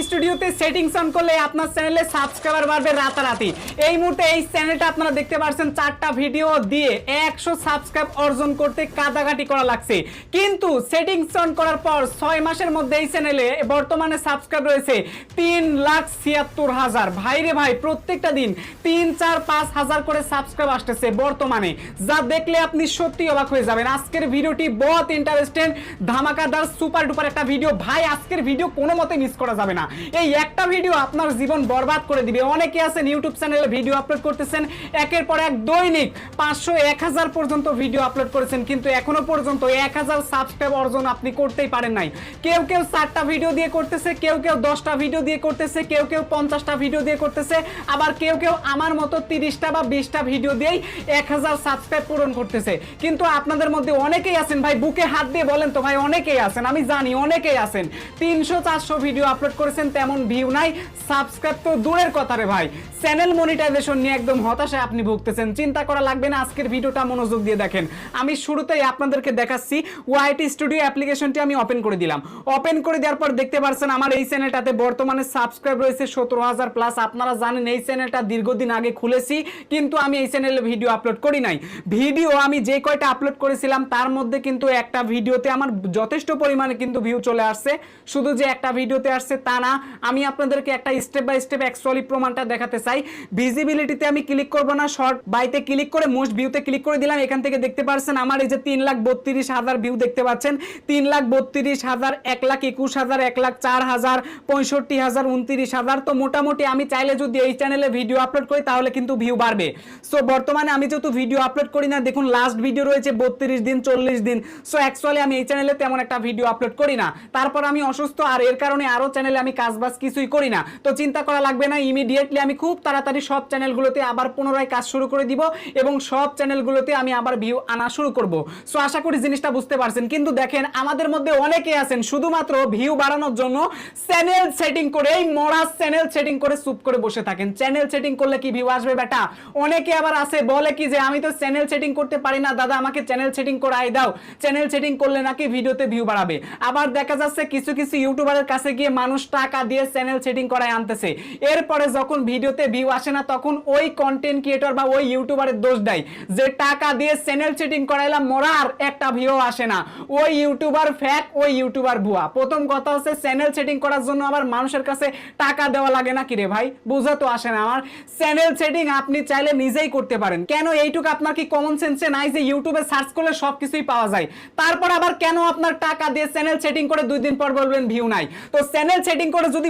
স্টুডিওতে settings on করলে আপনার চ্যানেলে সাবস্ক্রাইবার বাড়বে রাতারাতি। এই মুহূর্তে এই চ্যানেলটা আপনারা দেখতে পাচ্ছেন 4টা ভিডিও দিয়ে 100 সাবস্ক্রাইব অর্জন করতে কাটাকাটি করা লাগছে, কিন্তু সেটিংস অন করার পর 6 মাসের মধ্যে এই চ্যানেলে বর্তমানে সাবস্ক্রাইব রয়েছে 3,76,000। ভাইরে ভাই, প্রত্যেকটা দিন 3-4-5 হাজার করে সাবস্ক্রাইব আসতেছে বর্তমানে, যা দেখলে আপনি সত্যি অবাক হয়ে যাবেন। আজকের ভিডিওটি বহুত ইন্টারেস্টিং, ধামাকাদার, সুপার ডুপার একটা ভিডিও ভাই। আজকের ভিডিও কোনো মতে মিস করা যাবে না। এই একটা ভিডিও আপনার জীবন বরবাদ করে দিবে। অনেকে আছেন ইউটিউব চ্যানেলে ভিডিও আপলোড করতেছেন, একের পর এক দৈনিক 500-1000 পর্যন্ত ভিডিও আপলোড করেছেন, কিন্তু এখনো পর্যন্ত 1000 সাবস্ক্রাইব অর্জন আপনি করতেই পারেন নাই। কেউ কেউ 4টা ভিডিও দিয়ে করতেছে, কেউ কেউ 10টা ভিডিও দিয়ে করতেছে, কেউ কেউ 50টা ভিডিও দিয়ে করতেছে, আবার কেউ কেউ আমার মতো 30টা বা 20টা ভিডিও দিয়েই 1000 সাবস্ক্রাইব পূরণ করতেছে। কিন্তু আপনাদের মধ্যে অনেকেই আছেন ভাই, বুকে হাত দিয়ে বলেন তো ভাই, অনেকেই আছেন, আমি জানি অনেকেই আছেন 300-400 ভিডিও আপলোড করেছেন, তেমন ভিউ নাই, সাবস্ক্রাইব তো দূরের কথা রে ভাই, চ্যানেল মনিটাইজেশন নিয়ে একদম হতাশায় আপনি ভুগতেছেন। চিন্তা করা লাগবে না, আজকের ভিডিওটা মনোযোগ দিয়ে দেখেন। আমি শুরুতেই আপনাদেরকে দেখাচ্ছি ওয়াইটি স্টুডিও অ্যাপ্লিকেশনটি আমি ওপেন করে দিলাম। ওপেন করে দেওয়ার পর দেখতে পাচ্ছেন আমার এই চ্যানেলটাতে বর্তমানে সাবস্ক্রাইব রয়েছে 17,000 প্লাস। আপনারা জানেন এই চ্যানেলটা দীর্ঘদিন আগে খুলেছি, কিন্তু আমি এই চ্যানেলে ভিডিও আপলোড করি নাই। ভিডিও আমি যে কয়টা আপলোড করেছিলাম তার মধ্যে কিন্তু একটা ভিডিওতে আমার যথেষ্ট পরিমাণে কিন্তু ভিউ চলে আসছে। শুধু যে একটা ভিডিওতে আসছে তা না, আমি আপনাদেরকে একটা স্টেপ বাই স্টেপ অ্যাকচুয়ালি প্রমাণটা দেখাতে চাই। ভিজিবিলিটিতে আমি ক্লিক করব না, শর্ট বাইতে ক্লিক করে মোস্ট ভিউতে ক্লিক করে দিলাম। এখান থেকে দেখতে পাচ্ছেন আমার এই যে 3,32,000 ভিউ দেখতে পাচ্ছেন, 3,32,000, 1,21,000, 1,04,000, 65,000, 29,000। তো মোটামুটি আমি চাইলে যদি এই চ্যানেলে ভিডিও আপলোড করি তাহলে কিন্তু ভিউ বাড়বে। সো বর্তমানে আমি যেহেতু ভিডিও আপলোড করি না, দেখুন লাস্ট ভিডিও রয়েছে 32 দিন 40 দিন। সো অ্যাকচুয়ালি আমি এই চ্যানেলে তেমন একটা ভিডিও আপলোড করি না। তারপর আমি অসুস্থ, আর এর কারণে আরো চ্যানেলে আমি কাজবাজ কিছুই করি না। তো চিন্তা করা লাগবে না, ইমিডিয়েটলি আমি খুব তাড়াতাড়ি সব চ্যানেলগুলোতে আবার পুনরায় কাজ শুরু করে দিব এবং সব চ্যানেলগুলোতে আমি আবার ভিউ আনা শুরু করব। সো আশা করি জিনিসটা বুঝতে পারছেন। কিন্তু দেখেন আমাদের মধ্যে অনেকে আছেন শুধুমাত্র ভিউ বাড়ানোর জন্য চ্যানেল সেটিং করে, এই মরা চ্যানেল সেটিং করে চুপ করে বসে থাকেন। চ্যানেল সেটিং করলে কি ভিউ আসবে বেটা? অনেকে আবার আছে বলে কি যে আমি তো চ্যানেল সেটিং করতে পারি না দাদা, আমাকে চ্যানেল সেটিং করাই দাও, চ্যানেল সেটিং করলে নাকি ভিডিওতে ভিউ বাড়াবে। আবার দেখা যাচ্ছে কিছু কিছু ইউটিউবারের কাছে গিয়ে মানুষ টাকা দিয়ে চ্যানেল সেটিং করায় আনতেছে, এরপরে যখন ভিডিওতে ভিউ আসে না তখন ওই কন্টেন্ট ক্রিয়েটর বা ওই ইউটিউবারের দোষ দেয় যে টাকা দিয়ে চ্যানেল সেটিং করাইলাম, মরার একটা ভিউ আসে না, ওই ইউটিউবার ফ্যাক, ওই ইউটিউবার ভুয়া। প্রথম কথা হচ্ছে চ্যানেল সেটিং করার জন্য আবার মানুষের কাছে টাকা দেওয়া লাগে না কি রে ভাই? বুঝা তো আসে না আমার। চ্যানেল সেটিং আপনি চাইলে নিজেই করতে পারেন। কেন এইটুকু আপনার কি কমন সেন্সে নাই যে ইউটিউবে সার্চ করলে সবকিছুই পাওয়া যায়? তারপর আবার কেন আপনার টাকা দিয়ে চ্যানেল সেটিং করে 2 দিন পর বলবেন ভিউ নাই? তো চ্যানেল সেটিং করে যদি